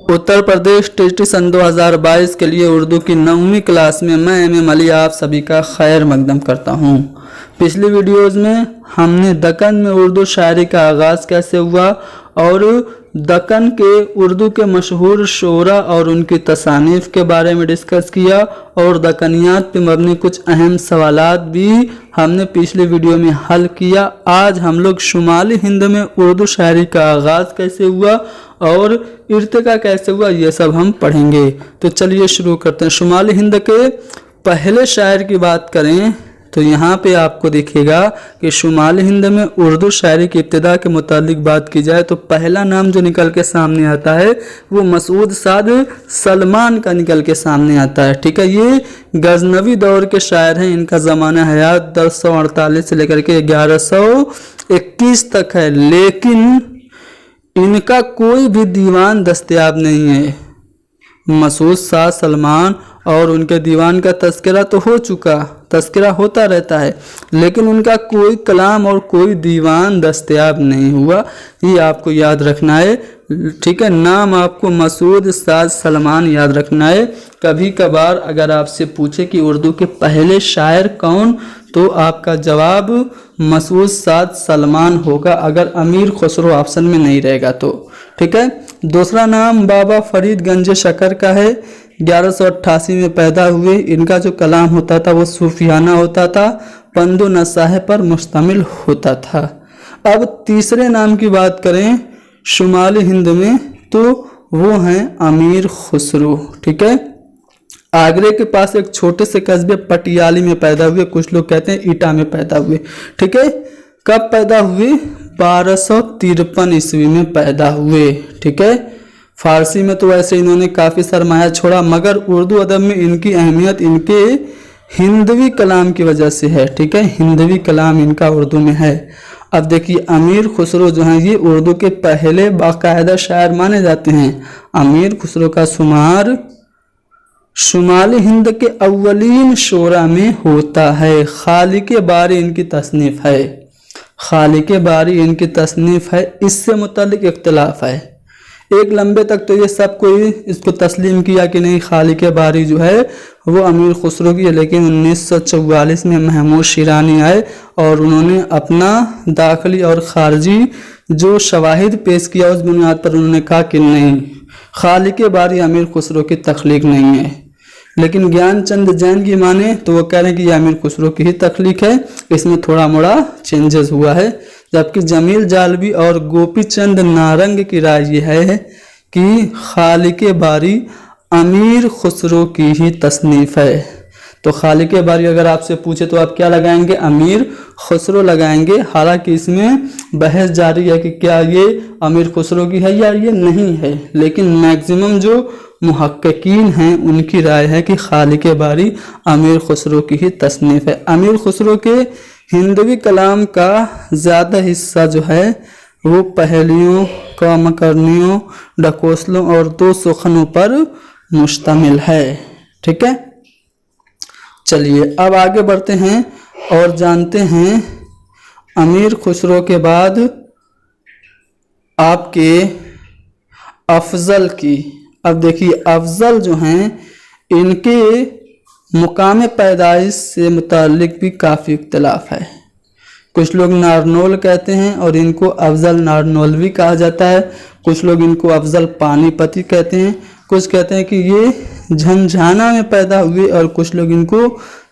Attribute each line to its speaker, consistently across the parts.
Speaker 1: Uttar Pradesh test सन 2022 के लिए उर्दू की 9वीं क्लास में मैं एम अली आप सभी का खैर मकदम करता हूँ। पिछली वीडियोज़ में हमने दक्कन में उर्दू शायरी का आगाज़ कैसे हुआ और दक्कन के उर्दू के मशहूर शोरा और उनकी तसानीफ़ के बारे में डिस्कस किया और दक्कनियात पे मबनी कुछ अहम सवालात भी हमने पिछले वीडियो में हल किया। आज हम लोग शुमाली हिंद में उर्दू शायरी का आगाज़ कैसे हुआ और इर्तिका कैसे हुआ ये सब हम पढ़ेंगे। तो चलिए शुरू करते हैं। शुमाली हिंद के पहले शायर की बात करें तो यहाँ पे आपको दिखेगा कि शुमाली हिंद में उर्दू शायरी की इब्तिदा के मुतालिक बात की जाए तो पहला नाम जो निकल के सामने आता है वो मसूद साद सलमान का निकल के सामने आता है। ठीक है, ये गजनवी दौर के शायर हैं। इनका ज़माना हयात 1048 से लेकर के 1121 तक है, लेकिन इनका कोई भी दीवान दस्तयाब नहीं है। मसूद साद सलमान और उनके दीवान का तस्करा तो हो चुका, तस्करा होता रहता है, लेकिन उनका कोई कलाम और कोई दीवान दस्तयाब नहीं हुआ। ये आपको याद रखना है। ठीक है, नाम आपको मसूद साद सलमान याद रखना है। कभी कभार अगर आपसे पूछे कि उर्दू के पहले शायर कौन, तो आपका जवाब मसूद साद सलमान होगा अगर अमीर खुसरो ऑप्शन में नहीं रहेगा तो। ठीक है, दूसरा नाम बाबा फरीद गंज शकर का है। 1188 में पैदा हुए। इनका जो कलाम होता था वो सूफियाना होता था, पंदो नसाहे पर मुश्तमिल होता था। अब तीसरे नाम की बात करें शुमाली हिंद में तो वो हैं अमीर खुसरो। ठीक है, आगरे के पास एक छोटे से कस्बे पटियाली में पैदा हुए। कुछ लोग कहते हैं ईटा में पैदा हुए। ठीक है, कब पैदा हुए? 1253 ईस्वी में पैदा हुए। ठीक है, फारसी में तो वैसे इन्होंने काफ़ी सरमाया छोड़ा, मगर उर्दू अदब में इनकी अहमियत इनके हिंदवी कलाम की वजह से है। ठीक है, हिंदवी कलाम इनका उर्दू में है। अब देखिए अमीर खुसरो जो हैं ये उर्दू के पहले बाकायदा शायर माने जाते हैं। अमीर खुसरो का शुमार शुमाली हिंद के अव्वलीन शोरा में होता है। खालिक बारी इनकी तसनीफ़ है, खालिक बारी इनकी तसनीफ़ है। इससे मुतालिक इख्तिलाफ है। एक लंबे तक तो ये सब कोई इसको तस्लीम किया कि नहीं खालिक बारी जो है वो अमीर खुसरो की है, लेकिन 1944 में महमूद शिरानी आए और उन्होंने अपना दाखिली और खारजी जो शवाहिद पेश किया उस बुनियाद पर उन्होंने कहा कि नहीं, खालिक बारी अमीर खुसरो की तख्लीक नहीं है। लेकिन ज्ञानचंद जैन की माने तो वो कह रहे हैं कि यह अमीर खुसरो की ही तख्लीक है, इसमें थोड़ा मोड़ा चेंजेस हुआ है। जबकि जमील जालवी और गोपी चंद नारंग की राय ये है कि खालिक बारी अमीर खुसरो की ही तसनीफ़ है। तो खालिक बारी अगर आपसे पूछे तो आप क्या लगाएंगे? अमीर खुसरो लगाएंगे। हालांकि इसमें बहस जारी है कि क्या ये अमीर खुसरो की है या ये नहीं है, लेकिन मैक्सिमम जो मुहक्किकीन हैं उनकी राय है कि खालिक बारी अमीर खुसरो की ही तसनीफ़ है। अमीर खुसरो के हिंदवी कलाम का ज़्यादा हिस्सा जो है वो पहेलियों, कौमकरनियों, ढकोसलों और दो सुखनों पर मुश्तमिल है। ठीक है, चलिए अब आगे बढ़ते हैं और जानते हैं अमीर खुसरो के बाद आपके अफजल की। अब देखिए अफजल जो हैं इनके मुकाम पैदाइश से मुतालिक भी काफ़ी इख्तिलाफ है। कुछ लोग नारनौल कहते हैं और इनको अफजल नारनौलवी कहा जाता है। कुछ लोग इनको अफजल पानीपती कहते हैं। कुछ कहते हैं कि ये झंझाना में पैदा हुए और कुछ लोग इनको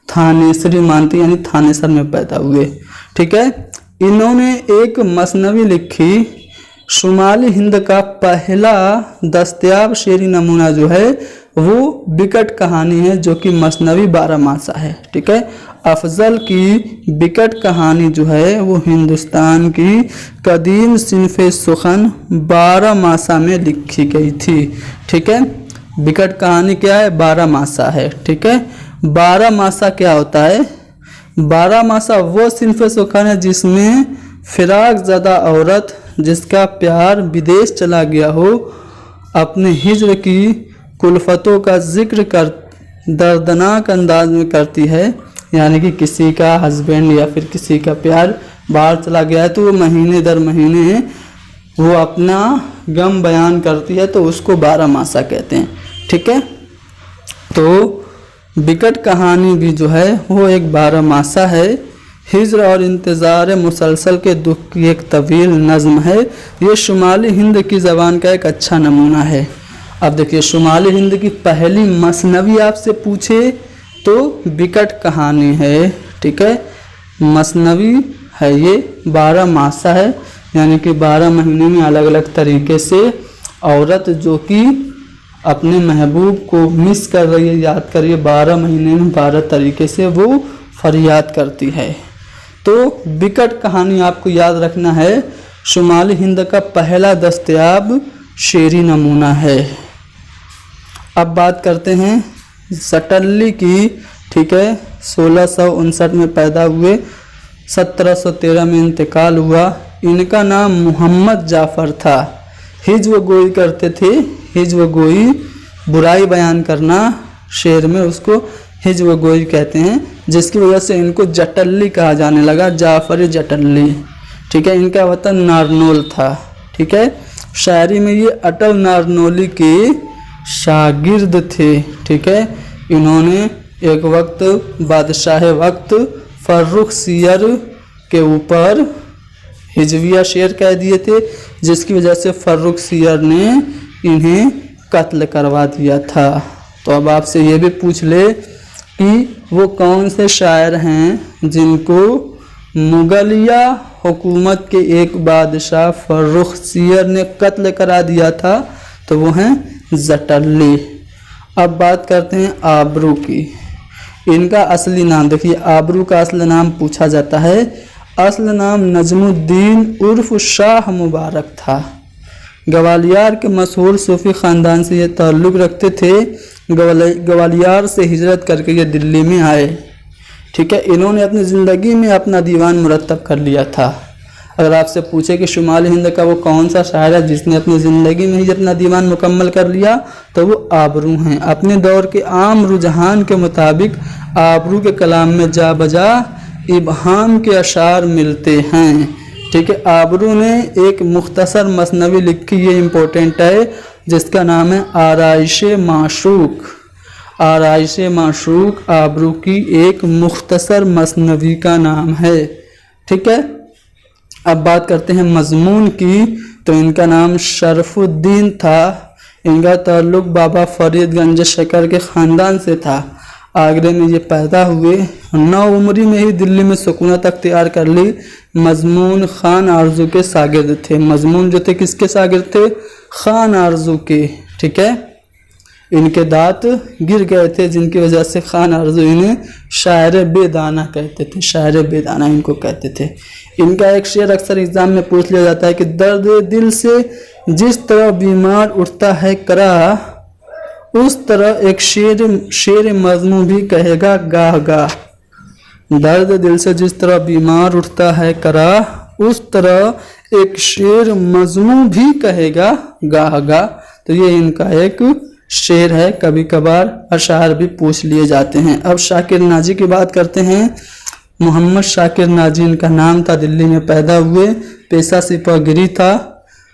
Speaker 1: थानेसरी मानते हैं, यानी थानेसर में पैदा हुए। ठीक है, इन्होंने एक मसनवी लिखी। शुमाली हिंद का पहला दस्तयाब शेरी नमूना जो है वो बिकट कहानी है जो कि मसनवी 12 मासा है। ठीक है, अफजल की बिकट कहानी जो है वो हिंदुस्तान की कदीम सिनफ़े सुखन 12 मासा में लिखी गई थी। ठीक है, बिकट कहानी क्या है? 12 मासा है। ठीक है, 12 मासा क्या होता है? 12 मासा वो सिनफ़े सुखन है जिसमें फिराक ज़दा औरत जिसका प्यार विदेश चला गया हो अपने हिज्र की कुल्फतों का जिक्र कर दर्दनाक अंदाज में करती है। यानी कि किसी का हस्बैंड या फिर किसी का प्यार बाहर चला गया है तो वो महीने दर महीने वो अपना गम बयान करती है तो उसको बारहमासा कहते हैं। ठीक है, तो बिकट कहानी भी जो है वो एक बारहमासा है। हिज्र और इंतज़ार मुसलसल के दुख की एक तवील नज़्म है। ये शुमाली हिंद की ज़बान का एक अच्छा नमूना है। अब देखिए, शुमाली हिंद की पहली मसनवी आपसे पूछे तो बिकट कहानी है। ठीक है, मसनवी है, ये 12 मासा है, यानी कि 12 महीने में अलग अलग तरीके से औरत जो कि अपने महबूब को मिस कर रही है, याद करिए, 12 महीने में 12 तरीके से वो फरियाद करती है। तो बिकट कहानी आपको याद रखना है, शुमाली हिंद का पहला दस्तयाब शेरी नमूना है। अब बात करते हैं सटल्ली की। ठीक है, 1659 में पैदा हुए, 1713 में इंतकाल हुआ। इनका नाम मोहम्मद जाफ़र था। हिज्व गोई करते थे। हिज्व गोई बुराई बयान करना, शेर में उसको हिज्व गोई कहते हैं, जिसकी वजह से इनको जटल्ली कहा जाने लगा, जाफ़र जटल्ली। ठीक है, इनका वतन नारनौल था। ठीक है, शायरी में ये अटल नारनौली के शागिर्द थे। ठीक है, इन्होंने एक वक्त बादशाह वक्त फर्रुख सियर के ऊपर हिजविया शेर कह दिए थे, जिसकी वजह से फर्रुख सियर ने इन्हें कत्ल करवा दिया था। तो अब आपसे ये भी पूछ ले कि वो कौन से शायर हैं जिनको मुगलिया हुकूमत के एक बादशाह फर्रुख सियर ने कत्ल करा दिया था, तो वो हैं जटल्ली। अब बात करते हैं आबरू की। इनका असली नाम देखिए, आबरू का असली नाम पूछा जाता है। असली नाम नजमुद्दीन उर्फ शाह मुबारक था। ग्वालियर के मशहूर सूफी ख़ानदान से ये ताल्लुक़ रखते थे। ग्वालियर से हिजरत करके ये दिल्ली में आए। ठीक है, इन्होंने अपनी ज़िंदगी में अपना दीवान मुरतब कर लिया था। अगर आपसे पूछे कि शुमाली हिंद का वो कौन सा शायर है जिसने अपनी ज़िंदगी में ही अपना दीवान मुकम्मल कर लिया, तो वो आबरू हैं। अपने दौर के आम रुझान के मुताबिक आबरू के कलाम में जा बजा इबहाम के अशार मिलते हैं। ठीक है, आबरू ने एक मुख्तसर मसनवी लिखी, ये इम्पोर्टेंट है, जिसका नाम है आराइश माशूक। आराइश माशूक आबरू की एक मुख्तसर मसनवी का नाम है। ठीक है, अब बात करते हैं मजमून की। तो इनका नाम शरफुद्दीन था। इनका ताल्लुक़ बाबा फरीदगंज शकर के ख़ानदान से था। आगरे में ये पैदा हुए। 9 उम्री में ही दिल्ली में सुकूनत अख्तियार कर ली। मजमून खान आरजू के शागिर्द थे। मजमून जो थे किसके शागिर्द थे? खान आरजू के। ठीक है, इनके दांत गिर गए थे, जिनकी वजह से खान आरजू इन्हें शायर बेदाना कहते थे। शायर बेदाना इनको कहते थे। इनका एक शेर अक्सर एग्जाम में पूछ लिया जाता है कि दर्द दिल से जिस तरह बीमार उठता है करा, उस तरह एक शेर मजमू भी कहेगा गाह गाह। दर्द दिल से जिस तरह बीमार उठता है करा, उस तरह एक शेर मजमू भी कहेगा गाह गाह। तो ये इनका एक शेर है। कभी कभार अशार भी पूछ लिए जाते हैं। अब शाकिर नाजी की बात करते हैं। मोहम्मद शाकिर नाजी इनका नाम था। दिल्ली में पैदा हुए। पेशा सिपाहीगिरी था।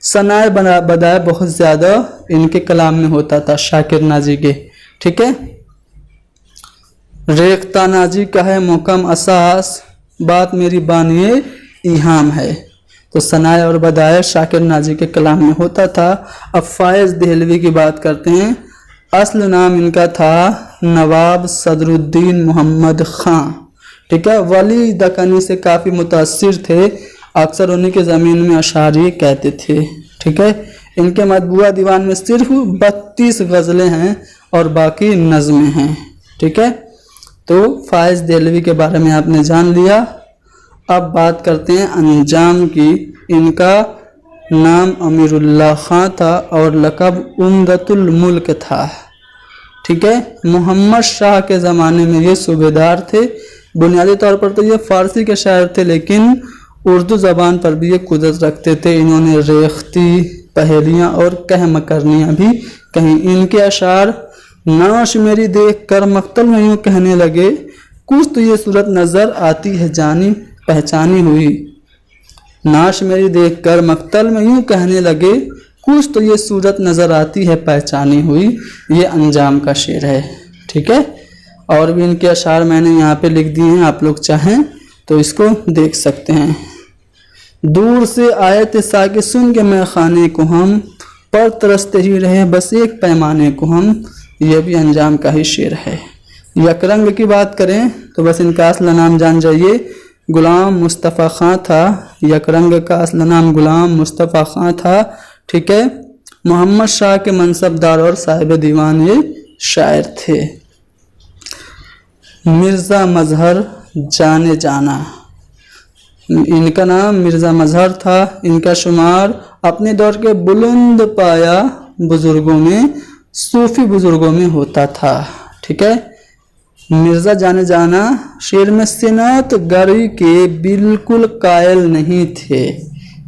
Speaker 1: सनाए बदाए बहुत ज़्यादा इनके कलाम में होता था शाकिर नाजी के। ठीक है, रेख्ता नाजी का है मुकम असास, बात मेरी बानिए इहाम है। तो सनाए और बदाए शाकिर नाजी के कलाम में होता था। अब फायज़ देहलवी की बात करते हैं। असल नाम इनका था नवाब सदरुद्दीन मोहम्मद खां। ठीक है, वली दकनी से काफ़ी मुतासिर थे। अक्सर उन्हीं के ज़मीन में अशारी कहते थे। ठीक है, इनके मतबूआ दीवान में सिर्फ 32 गज़लें हैं और बाकी नज़में हैं। ठीक है, तो फायज़ देहलवी के बारे में आपने जान लिया। अब बात करते हैं अंजाम की। इनका नाम अमीरुल्लाह खां था और लक़ब उम्दतुल मुल्क था। ठीक है, मोहम्मद शाह के ज़माने में ये सूबेदार थे। बुनियादी तौर पर तो ये फ़ारसी के शायर थे, लेकिन उर्दू ज़बान पर भी ये कुदरत रखते थे। इन्होंने रेख्ती, पहेलियाँ और कहम करनियाँ भी कहीं। इनके अशार नाश मेरी देख कर मक्तल में यूँ कहने लगे, कुछ तो ये सूरत नज़र आती है जानी पहचानी हुई। नाश मेरी देखकर मक्तल में यूं कहने लगे, कुछ तो ये सूरत नजर आती है पहचानी हुई। ये अंजाम का शेर है। ठीक है, और भी इनके अशार मैंने यहाँ पे लिख दिए हैं, आप लोग चाहें तो इसको देख सकते हैं। दूर से आए थे साके सुन के मैं खाने को हम, पर तरसते ही रहे बस एक पैमाने को हम। ये भी अंजाम का ही शेर है। यकरंग की बात करें तो बस इनका असला नाम जान जाइए, गुलाम मुस्तफ़ा खां था। यकरंग का असला नाम गुलाम मुस्तफ़ा खां था। ठीक है, मोहम्मद शाह के मनसबदार और साहिब दीवान ये शायर थे। मिर्ज़ा मजहर जाने जाना, इनका नाम मिर्ज़ा मजहर था। इनका शुमार अपने दौर के बुलंद पाया बुजुर्गों में, सूफी बुजुर्गों में होता था। ठीक है, मिर्ज़ा जाने जाना शेर में सिनत गरी के बिल्कुल कायल नहीं थे,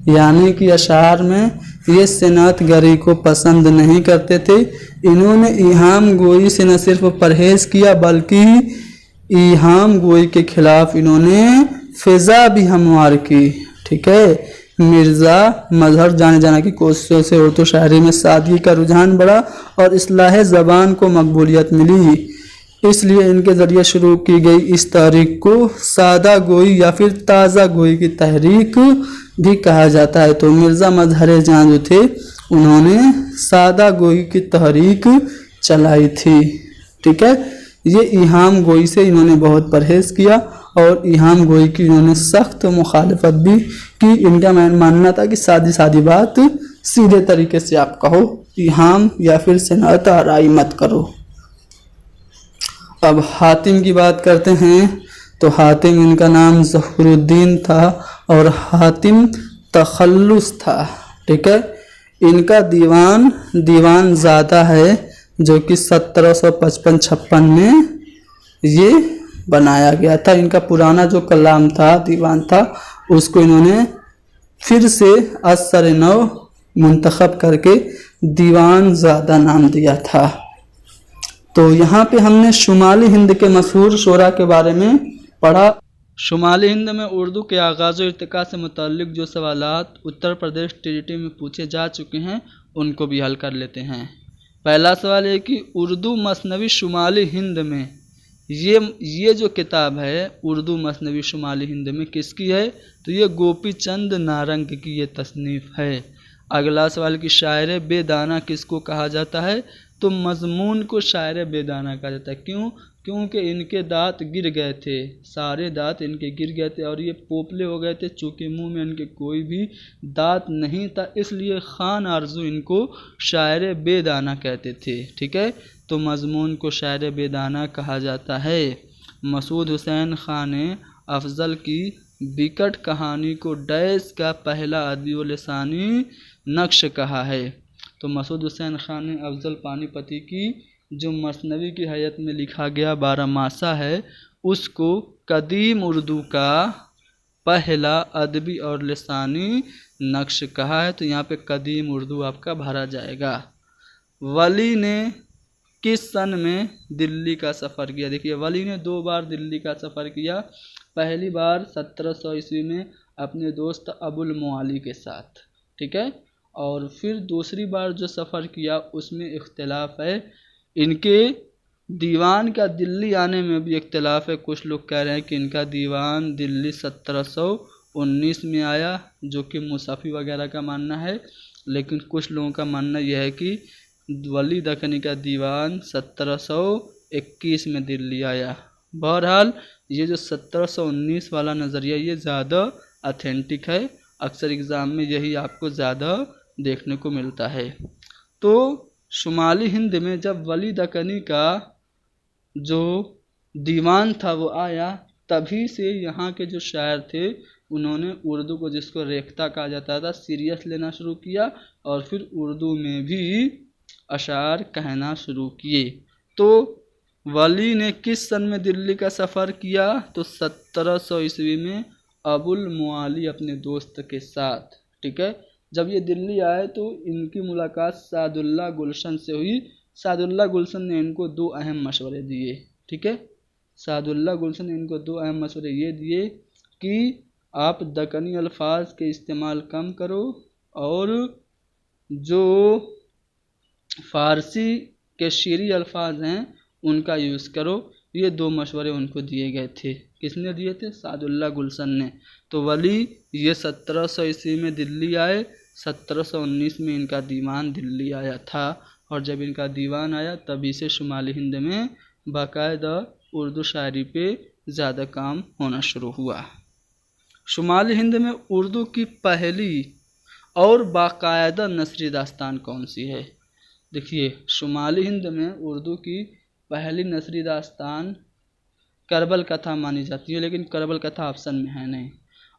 Speaker 1: यानी कि अशार में ये सिनत गरी को पसंद नहीं करते थे। इन्होंने इहाम गोई से न सिर्फ परहेज किया बल्कि इहाम गोई के खिलाफ इन्होंने फिजा भी हमवार की। ठीक है, मिर्ज़ा मजहर जाने जाना की कोशिशों से उर्दू शायरी में सादगी का रुझान बढ़ा और इस्लाह ज़बान को मकबूलियत मिली। इसलिए इनके ज़रिए शुरू की गई इस तहरीक को सादा गोई या फिर ताज़ा गोई की तहरीक भी कहा जाता है। तो मिर्ज़ा मजहर जहाँ जो थे उन्होंने सादा गोई की तहरीक चलाई थी। ठीक है, ये इहाम गोई से इन्होंने बहुत परहेज़ किया और इहाम गोई की इन्होंने सख्त मुखालफत भी की। इनका मानना था कि सादी सादी बात सीधे तरीके से आप कहो, इहाम या फिर सनअत आराई मत करो। अब हातिम की बात करते हैं तो हातिम इनका नाम ज़फरुद्दीन था और हातिम तखल्लुस था। ठीक है, इनका दीवान ज़्यादा है जो कि 1755-56 में ये बनाया गया था। इनका पुराना जो कलाम था, दीवान था, उसको इन्होंने फिर से असर नौ मुंतखब करके दीवान ज़्यादा नाम दिया था। तो यहाँ पे हमने शुमाली हिंद के मशहूर शोरा के बारे में पढ़ा। शुमाली हिंद में उर्दू के आगाज़ और इर्तिका से मुताल्लिक जो सवालात उत्तर प्रदेश टेरिटरी में पूछे जा चुके हैं उनको भी हल कर लेते हैं। पहला सवाल है कि उर्दू मसनवी शुमाली हिंद में ये जो किताब है उर्दू मसनवी शुमाली हिंद में किसकी है? तो ये गोपी चंद नारंग की ये तसनीफ़ है। अगला सवाल कि शायर बेदाना किसको कहा जाता है? तो मजमून को शायर बेदाना कहा जाता है। क्यों? क्योंकि इनके दांत गिर गए थे, सारे दांत इनके गिर गए थे और ये पोपले हो गए थे। चूँकि मुंह में इनके कोई भी दांत नहीं था, इसलिए खान आरजू इनको शायर बेदाना कहते थे। ठीक है, तो मजमून को शायर बेदाना कहा जाता है। मसूद हुसैन खान ने अफजल की बिकट कहानी को डैश का पहला अदबी व लिसानी नक्श कहा है। तो मसूद हुसैन खान ने अफजल पानीपती की जो मसनवी की हैयत में लिखा गया 12 मासा है उसको कदीम उर्दू का पहला अदबी और लिसानी नक्श कहा है। तो यहाँ पे कदीम उर्दू आपका भरा जाएगा। वली ने किस सन में दिल्ली का सफ़र किया? देखिए, वली ने 2 बार दिल्ली का सफ़र किया। पहली बार 1700 ईस्वी में अपने दोस्त अबुल मुआली के साथ। ठीक है, और फिर दूसरी बार जो सफ़र किया उसमें इख्तिलाफ है। इनके दीवान का दिल्ली आने में भी इख्तिलाफ है। कुछ लोग कह रहे हैं कि इनका दीवान दिल्ली 1719 में आया, जो कि मुसाफ़ी वगैरह का मानना है। लेकिन कुछ लोगों का मानना यह है कि वली दक्कनी का दीवान 1721 में दिल्ली आया। बहरहाल ये जो 1719 वाला नज़रिया ये ज़्यादा ऑथेंटिक है। अक्सर एग्ज़ाम में यही आपको ज़्यादा देखने को मिलता है। तो शुमाली हिंद में जब वली दक्कनी का जो दीवान था वो आया, तभी से यहाँ के जो शायर थे उन्होंने उर्दू को, जिसको रेख्ता कहा जाता था, सीरियस लेना शुरू किया और फिर उर्दू में भी अशार कहना शुरू किए। तो वली ने किस सन में दिल्ली का सफ़र किया? तो 1700 ईस्वी में अबुल मुआली अपने दोस्त के साथ। ठीक है, जब ये दिल्ली आए तो इनकी मुलाकात सादुल्ला गुलशन से हुई। सादुल्ला गुलशन ने इनको 2 अहम मशवरे दिए। ठीक है, सादुल्ला गुलशन ने इनको 2 अहम मशवरे ये दिए कि आप दक्कनी अल्फाज के इस्तेमाल कम करो और जो फ़ारसी के शीरी अल्फाज हैं उनका यूज़ करो। ये 2 मशवरे उनको दिए गए थे। किसने दिए थे? सादुल्लाह गुलशन ने। तो वली ये 1700 ईस्वी में दिल्ली आए। 1719 में इनका दीवान दिल्ली आया था और जब इनका दीवान आया तभी से शुमाली हिंद में बाकायदा उर्दू शायरी पे ज़्यादा काम होना शुरू हुआ। शुमाली हिंद में उर्दू की पहली और बाकायदा नसरी दास्तान कौन सी है? देखिए, शुमाली हिंद में उर्दू की पहली नसरी दास्तान करबल कथा मानी जाती है, लेकिन करबल कथा ऑप्शन में है नहीं।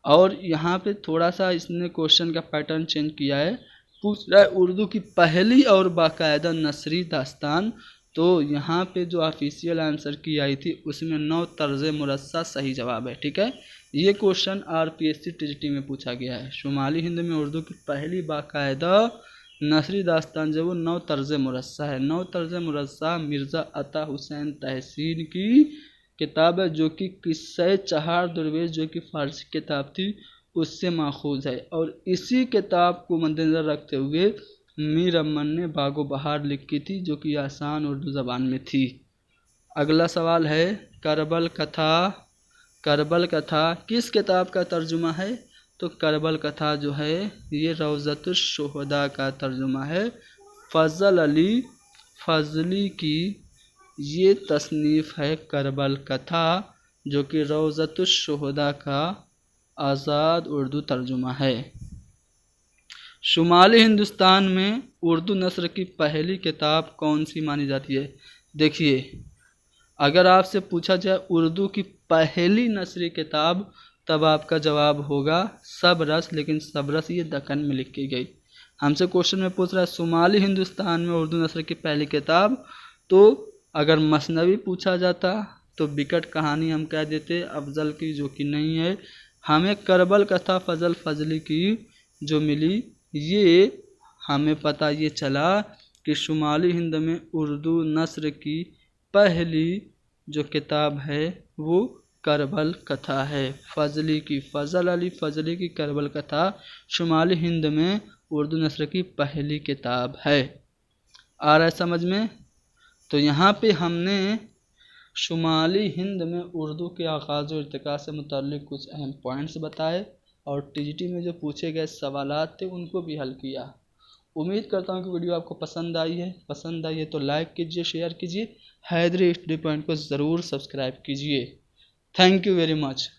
Speaker 1: और यहाँ पे थोड़ा सा इसने क्वेश्चन का पैटर्न चेंज किया है, पूछ रहा है उर्दू की पहली और बाकायदा नसरी दास्तान। तो यहाँ पे जो ऑफिशियल आंसर की आई थी उसमें 9 तर्ज मुरस्सा सही जवाब है। ठीक है, ये क्वेश्चन RPSC TGT में पूछा गया है। शुमाली हिंद में उर्दू की पहली बाकायदा नसरी दास्तान जो वो 9 तर्ज मुरस्सा है। 9 तर्ज मुरस्सा मिर्ज़ा अता हुसैन तहसीन की किताब है, जो कि किस्से चहार दरवेश जो कि फ़ारसी किताब थी उससे माखूज है। और इसी किताब को मद्देनज़र रखते हुए मीर अमन ने बागो बहार लिखी थी, जो कि आसान उर्दू ज़बान में थी। अगला सवाल है, करबल कथा किस किताब का तर्जुमा है? तो करबल कथा जो है ये रौज़तुश शुहदा का तर्जुमा है। फजल अली फजली की ये तसनीफ़ है करबल कथा, जो कि रौज़तुश शुहदा का आज़ाद उर्दू तर्जुमा है। शुमाली हिंदुस्तान में उर्दू नस्र की पहली किताब कौन सी मानी जाती है? देखिए, अगर आपसे पूछा जाए उर्दू की पहली नस्री किताब, तब आपका जवाब होगा सबरस, लेकिन सबरस ये दक्कन में लिखी गई। हमसे क्वेश्चन में पूछ रहा है शुमाली हिंदुस्तान में उर्दू नस्र की पहली किताब, तो अगर मसनवी पूछा जाता तो बिकट कहानी हम कह देते अफजल की, जो कि नहीं है। हमें करबल कथा फजल फजली की जो मिली, ये हमें पता ये चला कि शुमाली हिंद में उर्दू नस्र की पहली जो किताब है वो करबल कथा है। फजली की, फजल अली फजली की करबल कथा शुमाली हिंद में उर्दू नस्र की पहली किताब है। आ रहा है समझ में? तो यहाँ पे हमने शुमाली हिंद में उर्दू के आगाज़ और इर्तिका से मुताल्लिक़ कुछ अहम पॉइंट्स बताए और TGT में जो पूछे गए सवालात थे उनको भी हल किया। उम्मीद करता हूँ कि वीडियो आपको पसंद आई है तो लाइक कीजिए, शेयर कीजिए, हैदरी स्टडी पॉइंट को ज़रूर सब्सक्राइब कीजिए। Thank you very much.